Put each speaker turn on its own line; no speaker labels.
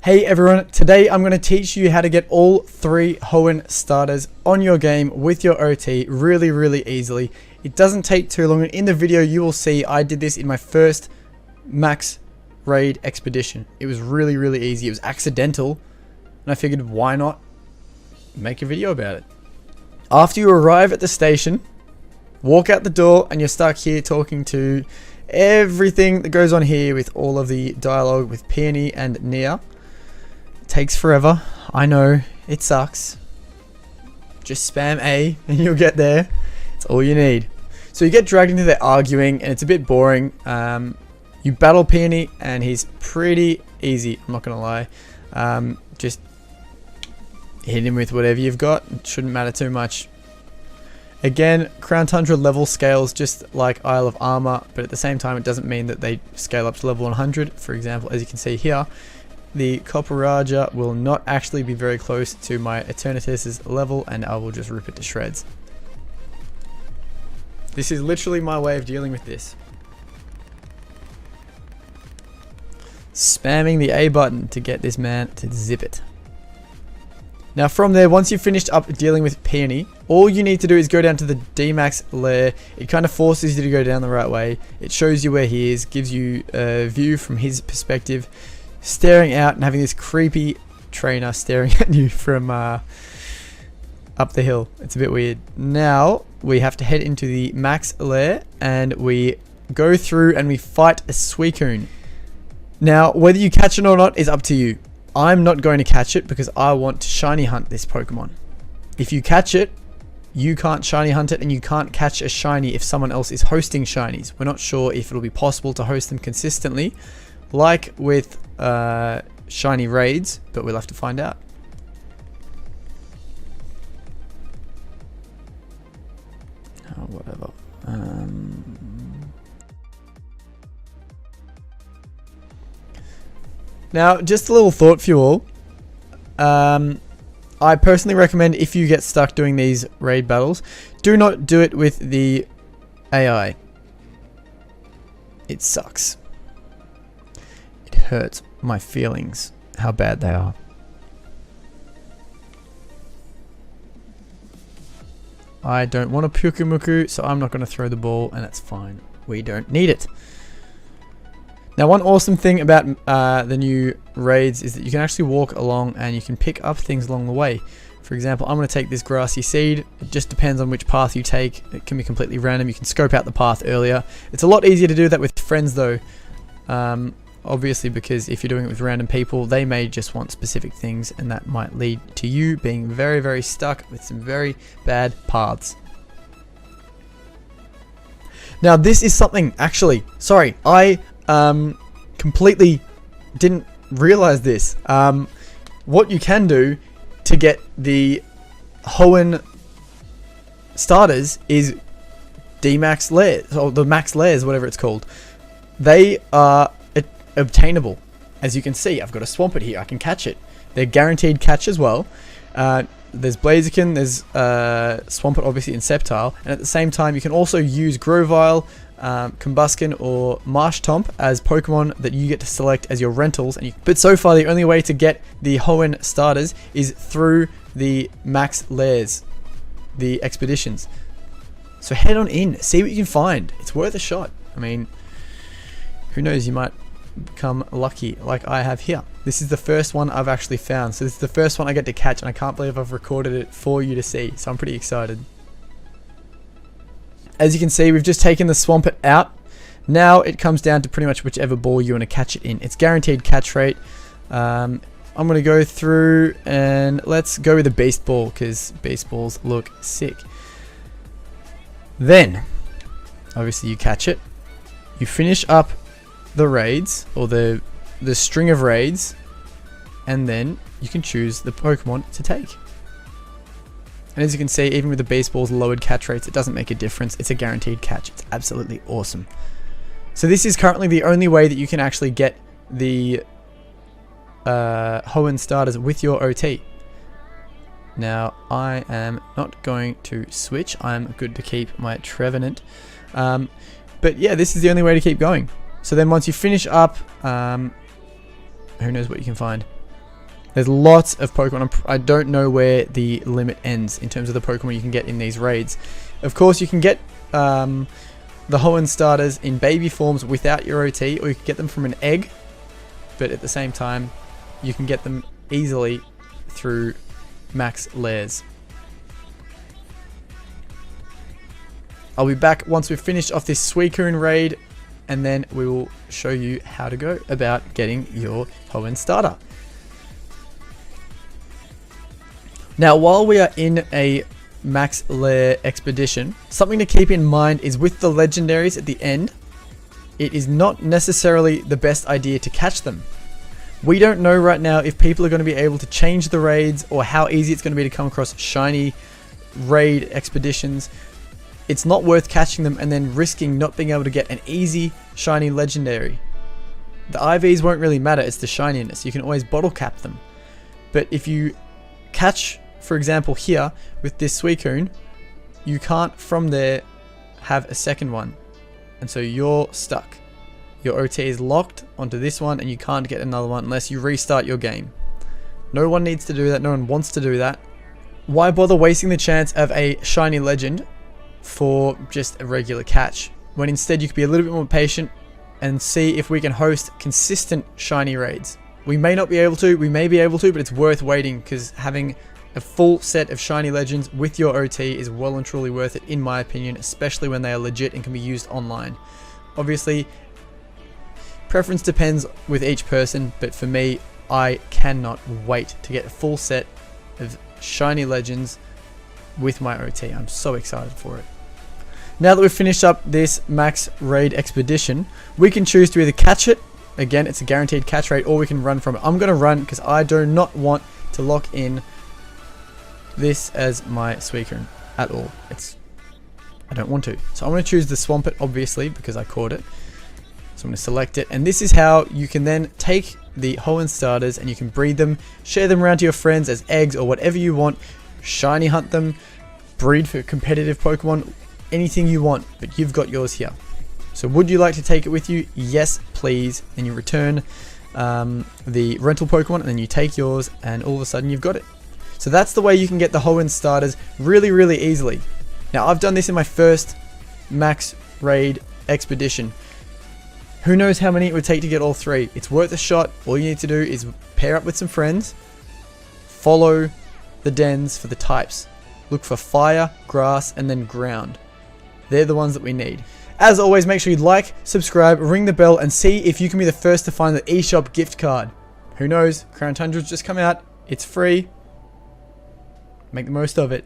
Hey everyone, today I'm going to teach you how to get all 3 Hoenn starters on your game with your OT really easily. It doesn't take too long, and in the video you will see I did this in my first max raid expedition. It was really easy. It was accidental and I figured why not make a video about it. After you arrive at the station, walk out the door and you're stuck here talking to everything that goes on here with all of the dialogue with Peony and Nia. Takes forever, I know, it sucks. Just spam A and you'll get there. It's all you need. So you get dragged into there arguing and it's a bit boring. You battle Peony and he's pretty easy, I'm not gonna lie. Just hit him with whatever you've got, it shouldn't matter too much. Again, Crown Tundra level scales just like Isle of Armor, but at the same time it doesn't mean that they scale up to level 100. For example, as you can see here, the Copper Raja will not actually be very close to my Eternatus's level, and I will just rip it to shreds. This is literally my way of dealing with this. Spamming the A button to get this man to zip it. Now from there, once you've finished up dealing with Peony, all you need to do is go down to the D-Max lair. It kind of forces you to go down the right way. It shows you where he is, gives you a view from his perspective, staring out and having this creepy trainer staring at you from up the hill. It's a bit weird. Now we have to head into the max lair and we go through and we fight a Suicune. Now whether you catch it or not is up to you. I'm not going to catch it because I want to shiny hunt this Pokemon. If you catch it, you can't shiny hunt it, and you can't catch a shiny if someone else is hosting shinies. We're not sure if it'll be possible to host them consistently like with shiny raids, but we'll have to find out. Oh, whatever. Now, just a little thought for you all. I personally recommend, if you get stuck doing these raid battles, do not do it with the AI. It sucks. It hurts my feelings how bad they are. I don't want a Pukumuku, so I'm not going to throw the ball, and that's fine. We don't need it. Now, one awesome thing about the new raids is that you can actually walk along and you can pick up things along the way. For example, I'm going to take this grassy seed. It just depends on which path you take. It can be completely random. You can scope out the path earlier. It's a lot easier to do that with friends though. Obviously, because if you're doing it with random people, they may just want specific things, and that might lead to you being very stuck with some very bad paths. Now, this is something, actually, sorry, I completely didn't realize this. What you can do to get the Hoenn starters is D-Max layers, or the max layers, whatever it's called. They are obtainable. As you can see, I've got a Swampert here. I can catch it. They're guaranteed catch as well. There's Blaziken, there's Swampert obviously, and Sceptile, and at the same time you can also use Grovyle, Combuskin, or Marshtomp as Pokemon that you get to select as your rentals. But so far the only way to get the Hoenn starters is through the max lairs, the expeditions. So head on in, see what you can find. It's worth a shot. I mean, who knows, you might become lucky like I have here. This is the first one I've actually found, so this is the first one I get to catch, and I can't believe I've recorded it for you to see, so I'm pretty excited. As you can see, we've just taken the Swampert out. Now it comes down to pretty much whichever ball you want to catch it in. It's guaranteed catch rate. I'm going to go through and let's go with the Beast Ball, because Beast Balls look sick. Then obviously you catch it, you finish up the raids, or the string of raids, and then you can choose the Pokemon to take. And as you can see, even with the Beast Ball's lowered catch rates, it doesn't make a difference. It's a guaranteed catch. It's absolutely awesome. So this is currently the only way that you can actually get the Hoenn starters with your OT. Now, I am not going to switch. I'm good to keep my Trevenant. But yeah, this is the only way to keep going. So then once you finish up, who knows what you can find. There's lots of Pokemon. I don't know where the limit ends in terms of the Pokemon you can get in these raids. Of course, you can get the Hoenn starters in baby forms without your OT, or you can get them from an egg, but at the same time, you can get them easily through max layers. I'll be back once we've finished off this Suicune raid, and then we will show you how to go about getting your Hoenn starter. Now, while we are in a max lair expedition, something to keep in mind is with the legendaries at the end, it is not necessarily the best idea to catch them. We don't know right now if people are going to be able to change the raids or how easy it's going to be to come across shiny raid expeditions. It's not worth catching them and then risking not being able to get an easy shiny legendary. The IVs won't really matter, it's the shininess. You can always bottle cap them. But if you catch, for example here, with this Suicune, you can't from there have a second one. And so you're stuck. Your OT is locked onto this one and you can't get another one unless you restart your game. No one needs to do that, no one wants to do that. Why bother wasting the chance of a shiny legend for just a regular catch, when instead you could be a little bit more patient and see if we can host consistent shiny raids. We may not be able to, we may be able to, but it's worth waiting because having a full set of shiny legends with your OT is well and truly worth it in my opinion, especially when they are legit and can be used online. Obviously, preference depends with each person, but for me, I cannot wait to get a full set of shiny legends with my OT. I'm so excited for it. Now that we've finished up this max raid expedition, we can choose to either catch it, again it's a guaranteed catch rate, or we can run from it. I'm going to run because I do not want to lock in this as my Suicune at all. I don't want to. So I'm going to choose the Swampert obviously because I caught it. So I'm going to select it, and this is how you can then take the Hoenn starters and you can breed them, share them around to your friends as eggs or whatever you want, shiny hunt them, breed for competitive Pokemon, anything you want, but you've got yours here. So would you like to take it with you? Yes, please. Then you return the rental Pokemon and then you take yours and all of a sudden you've got it. So that's the way you can get the Hoenn starters really, really easily. Now I've done this in my first max raid expedition. Who knows how many it would take to get all three. It's worth a shot. All you need to do is pair up with some friends, follow the dens for the types. Look for fire, grass, and then ground. They're the ones that we need. As always, make sure you like, subscribe, ring the bell, and see if you can be the first to find the eShop gift card. Who knows? Crown Tundra's just come out. It's free. Make the most of it.